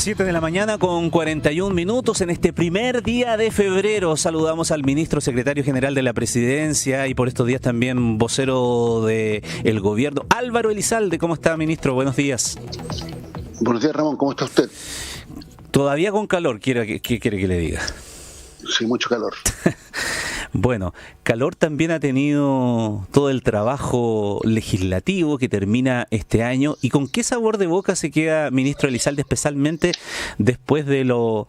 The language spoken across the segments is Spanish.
7 de la mañana con 41 minutos en este primer día de febrero. Saludamos al ministro secretario general de la Presidencia y por estos días también vocero del gobierno, Álvaro Elizalde. ¿Cómo está, ministro? Buenos días. Buenos días, Ramón. ¿Cómo está usted? Todavía con calor, ¿qué quiere que le diga? Sí, mucho calor. Bueno, calor también ha tenido todo el trabajo legislativo que termina este año. ¿Y con qué sabor de boca se queda, ministro Elizalde, especialmente después de lo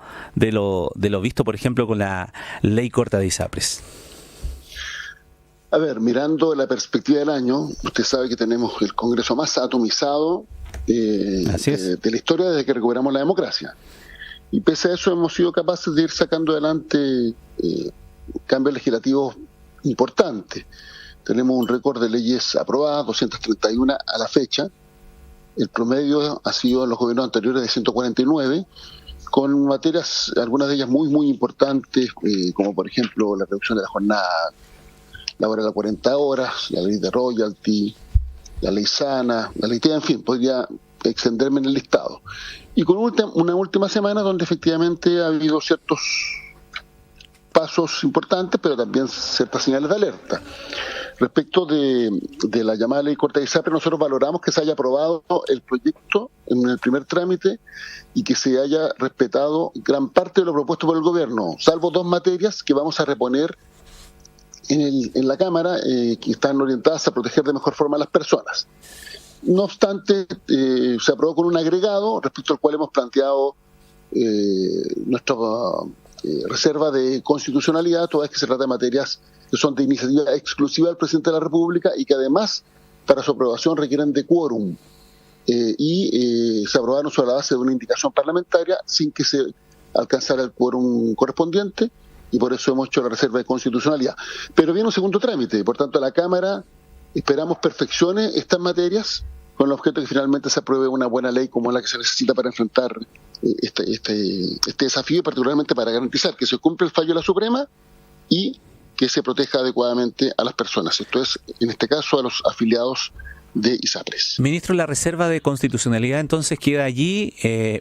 visto, por ejemplo, con la ley corta de ISAPRES? A ver, mirando la perspectiva del año, usted sabe que tenemos el Congreso más atomizado de la historia desde que recuperamos la democracia. Y pese a eso hemos sido capaces de ir sacando adelante cambios legislativos importantes. Tenemos un récord de leyes aprobadas, 231 a la fecha. El promedio ha sido en los gobiernos anteriores de 149, con materias, algunas de ellas muy, muy importantes, como por ejemplo la reducción de la jornada laboral a 40 horas, la ley de royalty, la ley sana, la ley TEA, en fin, podría extenderme en el listado. Y con una última semana donde efectivamente ha habido ciertos pasos importantes, pero también ciertas señales de alerta. Respecto de la llamada ley corta de ISAPRES, nosotros valoramos que se haya aprobado el proyecto en el primer trámite y que se haya respetado gran parte de lo propuesto por el gobierno, salvo dos materias que vamos a reponer en la Cámara, que están orientadas a proteger de mejor forma a las personas. No obstante, se aprobó con un agregado respecto al cual hemos planteado nuestra reserva de constitucionalidad, toda vez que se trata de materias que son de iniciativa exclusiva del presidente de la República y que además para su aprobación requieren de quórum se aprobaron sobre la base de una indicación parlamentaria sin que se alcanzara el quórum correspondiente, y por eso hemos hecho la reserva de constitucionalidad. Pero viene un segundo trámite, por tanto la Cámara esperamos perfeccione estas materias con el objeto de que finalmente se apruebe una buena ley como la que se necesita para enfrentar este desafío, y particularmente para garantizar que se cumpla el fallo de la Suprema y que se proteja adecuadamente a las personas. Esto es, en este caso, a los afiliados de ISAPRES. Ministro, la reserva de constitucionalidad entonces queda allí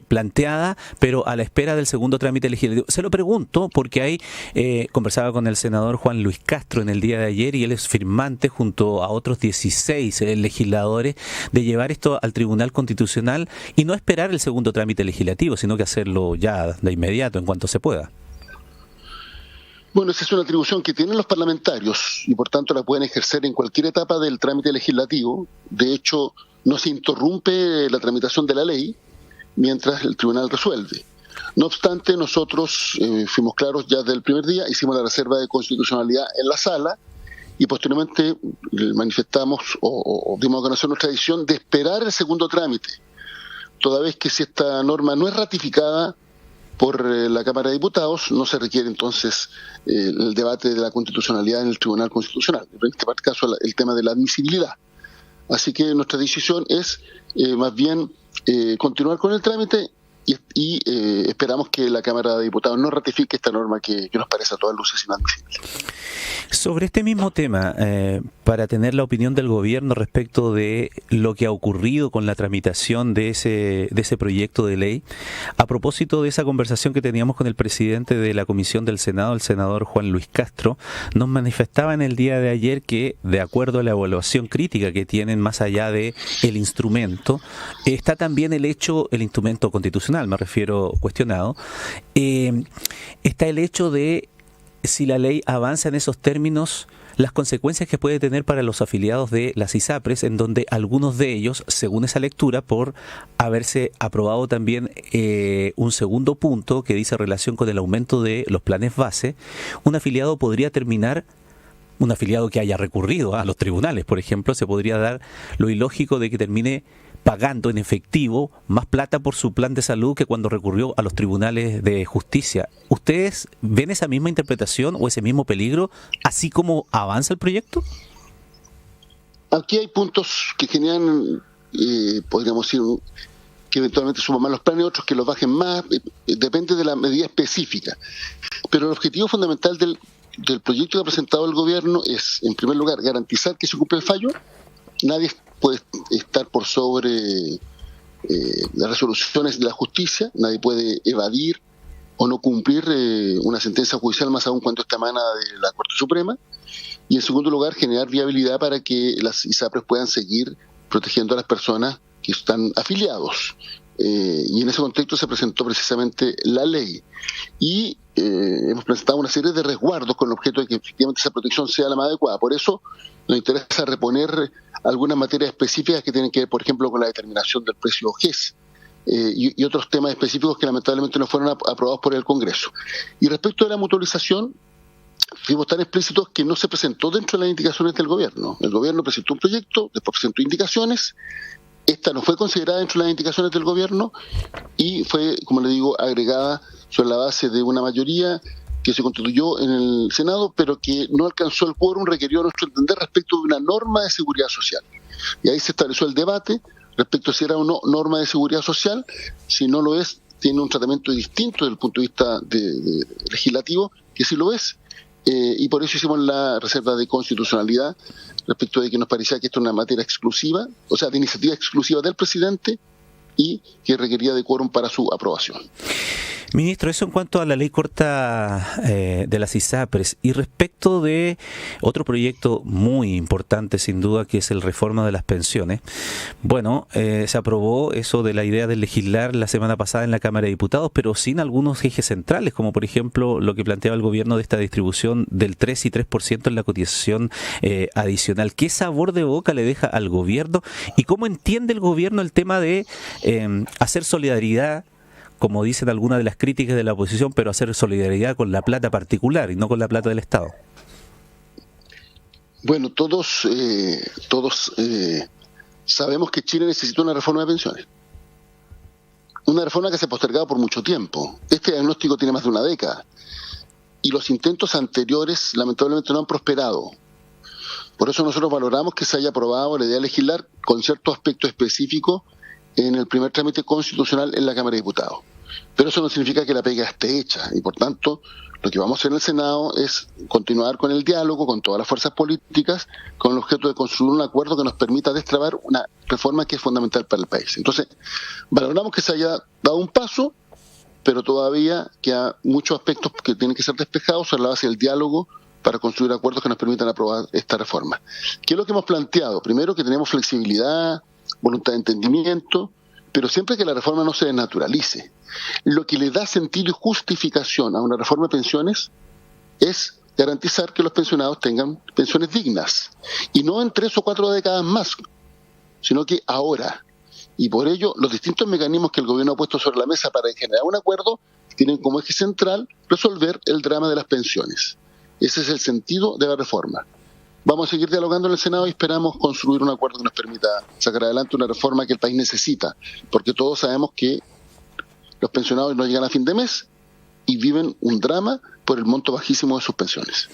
planteada, pero a la espera del segundo trámite legislativo. Se lo pregunto porque ahí conversaba con el senador Juan Luis Castro en el día de ayer y él es firmante junto a otros 16 legisladores de llevar esto al Tribunal Constitucional y no esperar el segundo trámite legislativo, sino que hacerlo ya de inmediato en cuanto se pueda. Bueno, esa es una atribución que tienen los parlamentarios y por tanto la pueden ejercer en cualquier etapa del trámite legislativo. De hecho, no se interrumpe la tramitación de la ley mientras el tribunal resuelve. No obstante, nosotros fuimos claros ya desde el primer día, hicimos la reserva de constitucionalidad en la sala y posteriormente manifestamos o dimos a conocer nuestra decisión de esperar el segundo trámite, toda vez que si esta norma no es ratificada por la Cámara de Diputados, no se requiere entonces el debate de la constitucionalidad en el Tribunal Constitucional, en este caso el tema de la admisibilidad. Así que nuestra decisión es más bien continuar con el trámite y esperamos que la Cámara de Diputados no ratifique esta norma que nos parece a todas luces inadmisible. Sobre este mismo tema, para tener la opinión del gobierno respecto de lo que ha ocurrido con la tramitación de ese proyecto de ley, a propósito de esa conversación que teníamos con el presidente de la Comisión del Senado, el senador Juan Luis Castro, nos manifestaba en el día de ayer que, de acuerdo a la evaluación crítica que tienen más allá de el instrumento, está también el instrumento constitucional, me refiero cuestionado, está el hecho de si la ley avanza en esos términos, las consecuencias que puede tener para los afiliados de las ISAPRES, en donde algunos de ellos, según esa lectura, por haberse aprobado también un segundo punto que dice relación con el aumento de los planes base, un afiliado podría terminar, un afiliado que haya recurrido a los tribunales, por ejemplo, se podría dar lo ilógico de que termine pagando en efectivo más plata por su plan de salud que cuando recurrió a los tribunales de justicia. ¿Ustedes ven esa misma interpretación o ese mismo peligro, así como avanza el proyecto? Aquí hay puntos que generan, podríamos decir, que eventualmente suban más los planes, otros que los bajen más, depende de la medida específica. Pero el objetivo fundamental del proyecto que ha presentado el gobierno es, en primer lugar, garantizar que se cumple el fallo. Nadie puede estar por sobre las resoluciones de la justicia, nadie puede evadir o no cumplir una sentencia judicial, más aún cuando esta emana de la Corte Suprema. Y en segundo lugar, generar viabilidad para que las ISAPRES puedan seguir protegiendo a las personas que están afiliados. Y en ese contexto se presentó precisamente la ley. Y hemos presentado una serie de resguardos con el objeto de que efectivamente esa protección sea la más adecuada. Por eso nos interesa reponer algunas materias específicas que tienen que ver, por ejemplo, con la determinación del precio GES. Y otros temas específicos que lamentablemente no fueron aprobados por el Congreso. Y respecto de la mutualización, fuimos tan explícitos que no se presentó dentro de las indicaciones del gobierno. El gobierno presentó un proyecto, después presentó indicaciones. Esta no fue considerada dentro de las indicaciones del gobierno y fue, como le digo, agregada sobre la base de una mayoría que se constituyó en el Senado, pero que no alcanzó el quórum requerido a nuestro entender respecto de una norma de seguridad social. Y ahí se estableció el debate respecto a si era o no norma de seguridad social. Si no lo es, tiene un tratamiento distinto desde el punto de vista legislativo, que sí lo es. Y por eso hicimos la reserva de constitucionalidad respecto de que nos parecía que esto es una materia exclusiva, o sea, de iniciativa exclusiva del presidente y que requería de quórum para su aprobación. Ministro, eso en cuanto a la ley corta de las ISAPRES. Y respecto de otro proyecto muy importante, sin duda, que es el reforma de las pensiones. Bueno, se aprobó eso de la idea de legislar la semana pasada en la Cámara de Diputados, pero sin algunos ejes centrales, como por ejemplo lo que planteaba el gobierno de esta distribución del 3 y 3% en la cotización adicional. ¿Qué sabor de boca le deja al gobierno? ¿Y cómo entiende el gobierno el tema de hacer solidaridad, como dicen algunas de las críticas de la oposición, pero hacer solidaridad con la plata particular y no con la plata del Estado? Bueno, todos sabemos que Chile necesita una reforma de pensiones. Una reforma que se ha postergado por mucho tiempo. Este diagnóstico tiene más de una década. Y los intentos anteriores, lamentablemente, no han prosperado. Por eso nosotros valoramos que se haya aprobado la idea de legislar con ciertos aspectos específicos en el primer trámite constitucional en la Cámara de Diputados. Pero eso no significa que la pega esté hecha y por tanto lo que vamos a hacer en el Senado es continuar con el diálogo con todas las fuerzas políticas con el objeto de construir un acuerdo que nos permita destrabar una reforma que es fundamental para el país. Entonces, valoramos que se haya dado un paso, pero todavía queda muchos aspectos que tienen que ser despejados sobre la base del diálogo para construir acuerdos que nos permitan aprobar esta reforma. ¿Qué es lo que hemos planteado? Primero, que tenemos flexibilidad, voluntad de entendimiento, pero siempre que la reforma no se desnaturalice. Lo que le da sentido y justificación a una reforma de pensiones es garantizar que los pensionados tengan pensiones dignas, y no en 3 o 4 décadas más, sino que ahora. Y por ello, los distintos mecanismos que el gobierno ha puesto sobre la mesa para generar un acuerdo tienen como eje central resolver el drama de las pensiones. Ese es el sentido de la reforma. Vamos a seguir dialogando en el Senado y esperamos construir un acuerdo que nos permita sacar adelante una reforma que el país necesita, porque todos sabemos que los pensionados no llegan a fin de mes y viven un drama por el monto bajísimo de sus pensiones.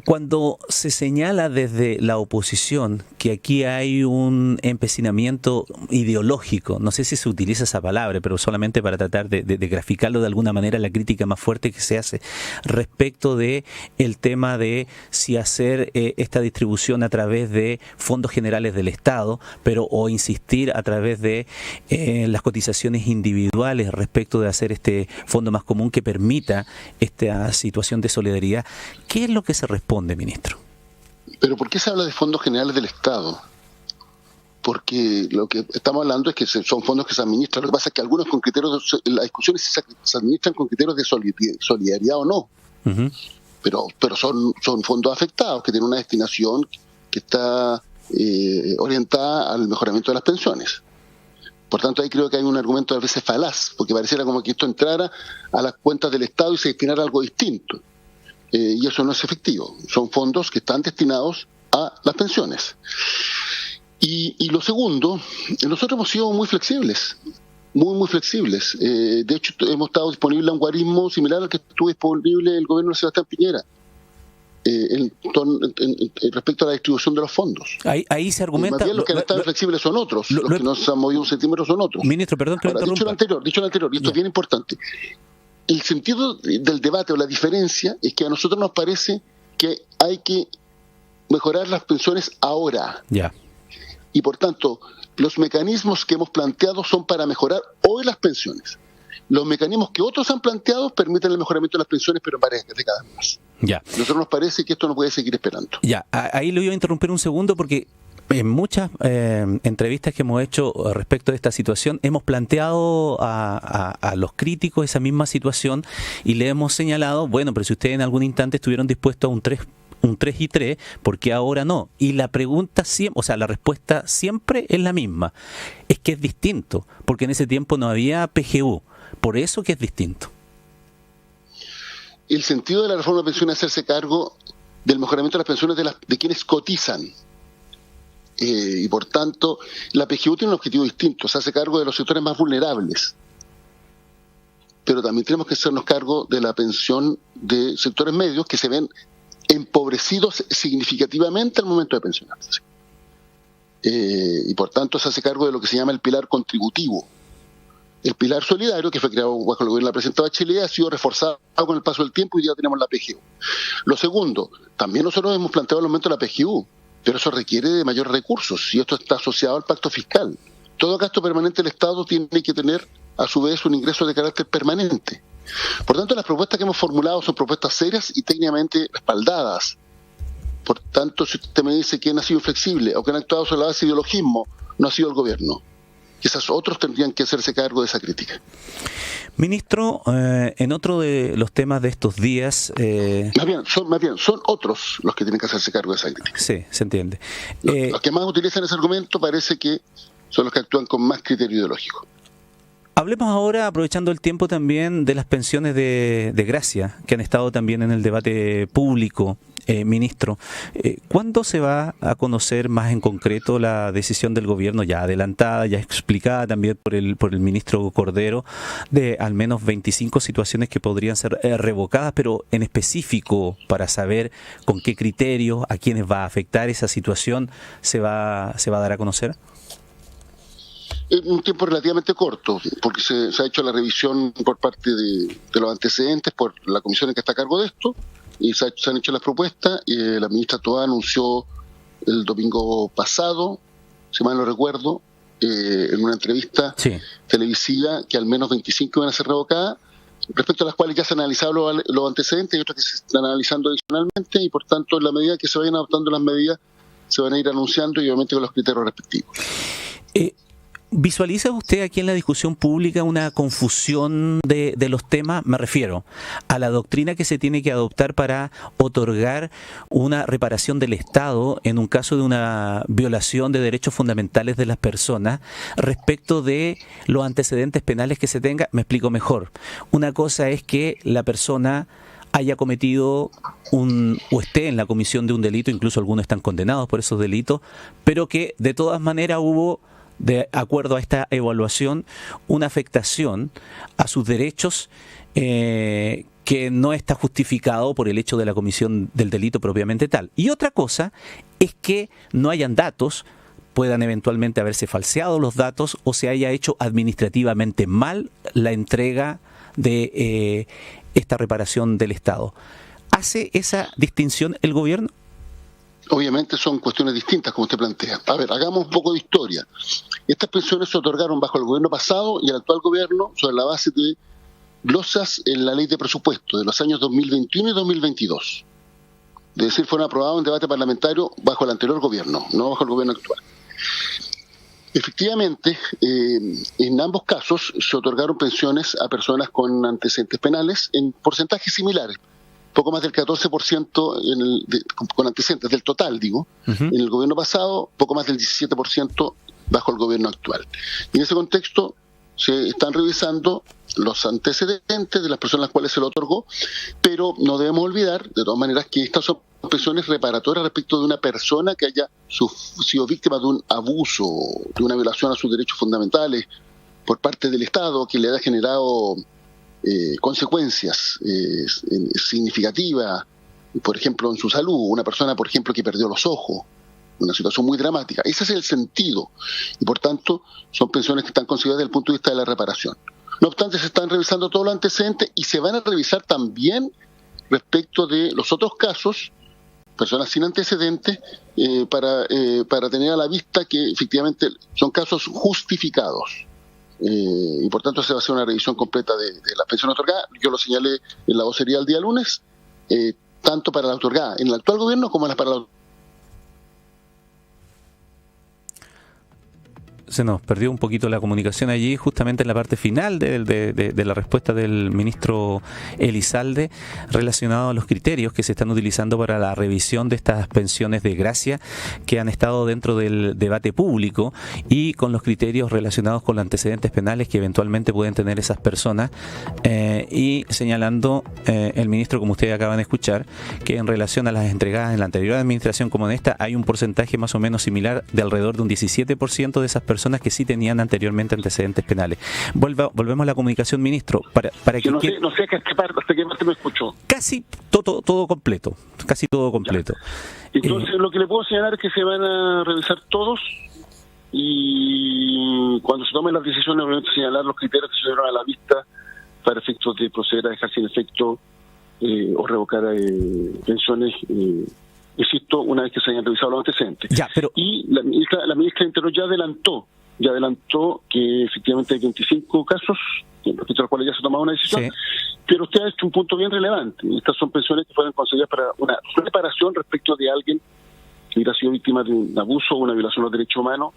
Cuando se señala desde la oposición que aquí hay un empecinamiento ideológico, no sé si se utiliza esa palabra, pero solamente para tratar de graficarlo de alguna manera, la crítica más fuerte que se hace respecto de el tema de si hacer esta distribución a través de fondos generales del Estado, pero o insistir a través de las cotizaciones individuales respecto de hacer este fondo más común que permita esta situación de solidaridad. ¿Qué es lo que se responde, ministro? ¿Pero por qué se habla de fondos generales del Estado? Porque lo que estamos hablando es que son fondos que se administran. Lo que pasa es que algunos con criterios, la discusión es si se administran con criterios de solidaridad o no. Uh-huh. Pero son fondos afectados que tienen una destinación que está orientada al mejoramiento de las pensiones. Por tanto, ahí creo que hay un argumento a veces falaz, porque pareciera como que esto entrara a las cuentas del Estado y se destinara a algo distinto. Y eso no es efectivo. Son fondos que están destinados a las pensiones. Y lo segundo, nosotros hemos sido muy flexibles, muy flexibles. De hecho, hemos estado disponibles a un guarismo similar al que estuvo disponible el gobierno de Sebastián Piñera respecto a la distribución de los fondos. Ahí se argumenta... Más bien los que han estado flexibles son otros, los que no se han movido un centímetro son otros. Ministro, perdón que Ahora, dicho lo anterior, y esto es bien importante, el sentido del debate o la diferencia es que a nosotros nos parece que hay que mejorar las pensiones ahora. Ya. Y por tanto, los mecanismos que hemos planteado son para mejorar hoy las pensiones. Los mecanismos que otros han planteado permiten el mejoramiento de las pensiones, pero en varias décadas más. Ya. A nosotros nos parece que esto no puede seguir esperando. Ya, ahí lo iba a interrumpir un segundo porque en muchas entrevistas que hemos hecho respecto de esta situación hemos planteado a los críticos esa misma situación y le hemos señalado, bueno, pero si ustedes en algún instante estuvieron dispuestos a un 3 y 3, ¿por qué ahora no? Y la pregunta siempre, o sea, la respuesta siempre es la misma. Es que es distinto, porque en ese tiempo no había PGU. Por eso que es distinto. El sentido de la reforma de pensiones es hacerse cargo del mejoramiento de las pensiones de quienes cotizan. Y por tanto, la PGU tiene un objetivo distinto, se hace cargo de los sectores más vulnerables. Pero también tenemos que hacernos cargo de la pensión de sectores medios que se ven empobrecidos significativamente al momento de pensionarse. Y por tanto se hace cargo de lo que se llama el pilar contributivo. El pilar solidario, que fue creado bajo el gobierno de la presidenta Bachelet, ha sido reforzado con el paso del tiempo y ya tenemos la PGU. Lo segundo, también nosotros hemos planteado el aumento de la PGU, pero eso requiere de mayores recursos y esto está asociado al pacto fiscal. Todo gasto permanente del Estado tiene que tener a su vez un ingreso de carácter permanente. Por tanto, las propuestas que hemos formulado son propuestas serias y técnicamente respaldadas. Por tanto, si usted me dice quién ha sido inflexible o quién ha actuado sobre la base de ideologismo, no ha sido el gobierno. Quizás otros tendrían que hacerse cargo de esa crítica. Ministro, en otro de los temas de estos días... Más bien, son otros los que tienen que hacerse cargo de esa crítica. Sí, se entiende. Los que más utilizan ese argumento parece que son los que actúan con más criterio ideológico. Hablemos ahora, aprovechando el tiempo también, de las pensiones de gracia, que han estado también en el debate público. Ministro, ¿cuándo se va a conocer más en concreto la decisión del gobierno, ya adelantada, ya explicada también por el ministro Cordero, de al menos 25 situaciones que podrían ser revocadas, pero en específico para saber con qué criterios, a quiénes va a afectar esa situación, se va a dar a conocer? En un tiempo relativamente corto, porque se ha hecho la revisión por parte de los antecedentes, por la comisión que está a cargo de esto, y se han hecho las propuestas. La ministra Toá anunció el domingo pasado, si mal no recuerdo, en una entrevista televisiva que al menos 25 iban a ser revocadas, respecto a las cuales ya se han analizado los antecedentes y otras que se están analizando adicionalmente, y por tanto, en la medida que se vayan adoptando las medidas, se van a ir anunciando y obviamente con los criterios respectivos. ¿Visualiza usted aquí en la discusión pública una confusión de los temas? Me refiero a la doctrina que se tiene que adoptar para otorgar una reparación del Estado en un caso de una violación de derechos fundamentales de las personas respecto de los antecedentes penales que se tenga. Me explico mejor. Una cosa es que la persona haya cometido o esté en la comisión de un delito, incluso algunos están condenados por esos delitos, pero que de todas maneras hubo, de acuerdo a esta evaluación, una afectación a sus derechos que no está justificado por el hecho de la comisión del delito propiamente tal. Y otra cosa es que no hayan datos, puedan eventualmente haberse falseado los datos o se haya hecho administrativamente mal la entrega de esta reparación del Estado. ¿Hace esa distinción el gobierno? Obviamente son cuestiones distintas, como usted plantea. A ver, hagamos un poco de historia. Estas pensiones se otorgaron bajo el gobierno pasado y el actual gobierno sobre la base de glosas en la ley de presupuesto de los años 2021 y 2022. Es decir, fueron aprobados en debate parlamentario bajo el anterior gobierno, no bajo el gobierno actual. Efectivamente, en ambos casos se otorgaron pensiones a personas con antecedentes penales en porcentajes similares. Poco más del 14% con antecedentes del total, digo, en el gobierno pasado, poco más del 17% bajo el gobierno actual. Y en ese contexto se están revisando los antecedentes de las personas a las cuales se lo otorgó, pero no debemos olvidar, de todas maneras, que estas son pensiones reparatorias respecto de una persona que haya sido víctima de un abuso, de una violación a sus derechos fundamentales por parte del Estado, que le haya generado consecuencias significativas, por ejemplo, en su salud. Una persona, por ejemplo, que perdió los ojos, una situación muy dramática. Ese es el sentido. Y por tanto, son pensiones que están consideradas desde el punto de vista de la reparación. No obstante, se están revisando todos los antecedentes y se van a revisar también respecto de los otros casos personas sin antecedentes, para tener a la vista que efectivamente son casos justificados. Y por tanto se va a hacer una revisión completa de las pensiones otorgadas. Yo lo señalé en la vocería el día lunes, tanto para la otorgada en el actual gobierno como para la... Se nos perdió un poquito la comunicación allí, justamente en la parte final de la respuesta del ministro Elizalde, relacionado a los criterios que se están utilizando para la revisión de estas pensiones de gracia que han estado dentro del debate público, y con los criterios relacionados con los antecedentes penales que eventualmente pueden tener esas personas, y señalando el ministro, como ustedes acaban de escuchar, que en relación a las entregadas en la anterior administración como en esta, hay un porcentaje más o menos similar de alrededor de un 17% de esas personas que sí tenían anteriormente antecedentes penales. Volvemos a la comunicación, ministro, para que no sé hasta qué parte me escuchó. Casi todo completo, casi todo completo. Ya. Entonces lo que le puedo señalar es que se van a revisar todos, y cuando se tomen las decisiones, obviamente señalar los criterios que se dieron a la vista para efectos de proceder a dejar sin efecto o revocar pensiones, insisto, una vez que se hayan revisado los antecedentes. Ya, pero... Y la ministra de Interior ya adelantó que efectivamente hay 25 casos respecto a los cuales ya se ha tomado una decisión, sí. Pero usted ha hecho un punto bien relevante. Estas son pensiones que fueron concedidas para una reparación respecto de alguien que hubiera sido víctima de un abuso o una violación de los derechos humanos,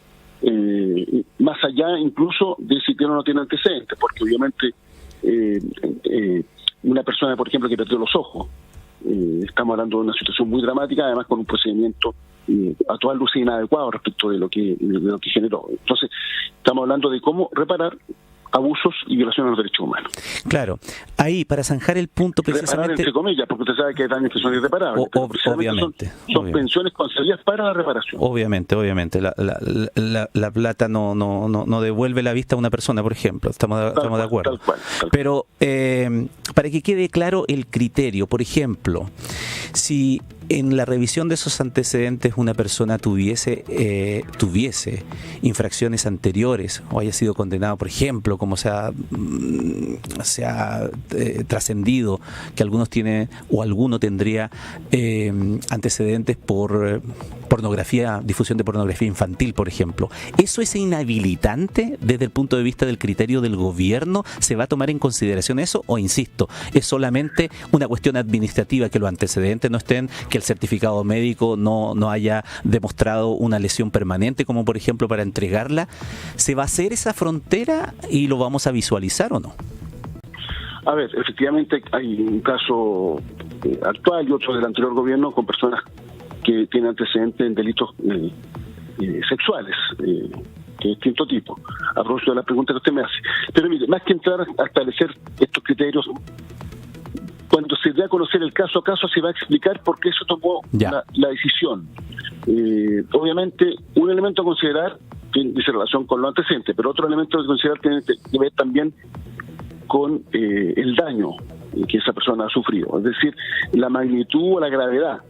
más allá incluso de si tiene o no tiene antecedentes, porque obviamente una persona, por ejemplo, que perdió los ojos, estamos hablando de una situación muy dramática, además con un procedimiento a todas luces inadecuado respecto de lo que generó. Entonces, estamos hablando de cómo reparar abusos y violaciones a los derechos humanos. Claro, ahí para zanjar el punto precisamente... Reparar entre comillas, porque usted sabe que hay daños que son irreparables. Obviamente. Son pensiones concedidas para la reparación. Obviamente. La plata no devuelve la vista a una persona, por ejemplo. Estamos de acuerdo. Tal cual. Pero para que quede claro el criterio, por ejemplo, si en la revisión de esos antecedentes una persona tuviese infracciones anteriores o haya sido condenado, por ejemplo, como se ha trascendido que algunos tienen o alguno tendría antecedentes por pornografía, difusión de pornografía infantil, por ejemplo, ¿eso es inhabilitante desde el punto de vista del criterio del gobierno? ¿Se va a tomar en consideración eso o, insisto, es solamente una cuestión administrativa, que los antecedentes no estén, que el certificado médico no haya demostrado una lesión permanente, como por ejemplo para entregarla? ¿Se va a hacer esa frontera y lo vamos a visualizar o no? A ver, efectivamente hay un caso actual y otro del anterior gobierno con personas que tienen antecedentes en delitos sexuales de distinto tipo, a propósito de la pregunta que usted me hace. Pero mire, más que entrar a establecer estos criterios, cuando se dé a conocer el caso a caso se va a explicar por qué se tomó la decisión. Obviamente, un elemento a considerar dice relación con lo antecedente, pero otro elemento a considerar tiene que ver también con el daño que esa persona ha sufrido, es decir, la magnitud o la gravedad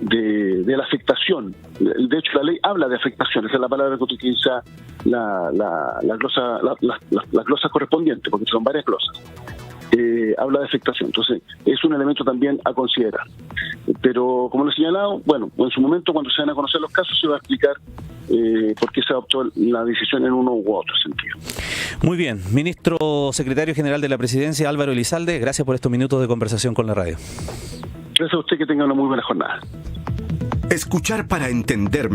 de la afectación. De hecho, la ley habla de afectación, esa es la palabra que utiliza las glosas correspondientes, porque son varias glosas. Habla de afectación, entonces es un elemento también a considerar. Pero como lo he señalado, bueno, en su momento, cuando se van a conocer los casos, se va a explicar por qué se adoptó la decisión en uno u otro sentido. Muy bien, ministro secretario general de la Presidencia, Álvaro Elizalde, gracias por estos minutos de conversación con la radio. Gracias a usted, que tenga una muy buena jornada. Escuchar para entender mejor.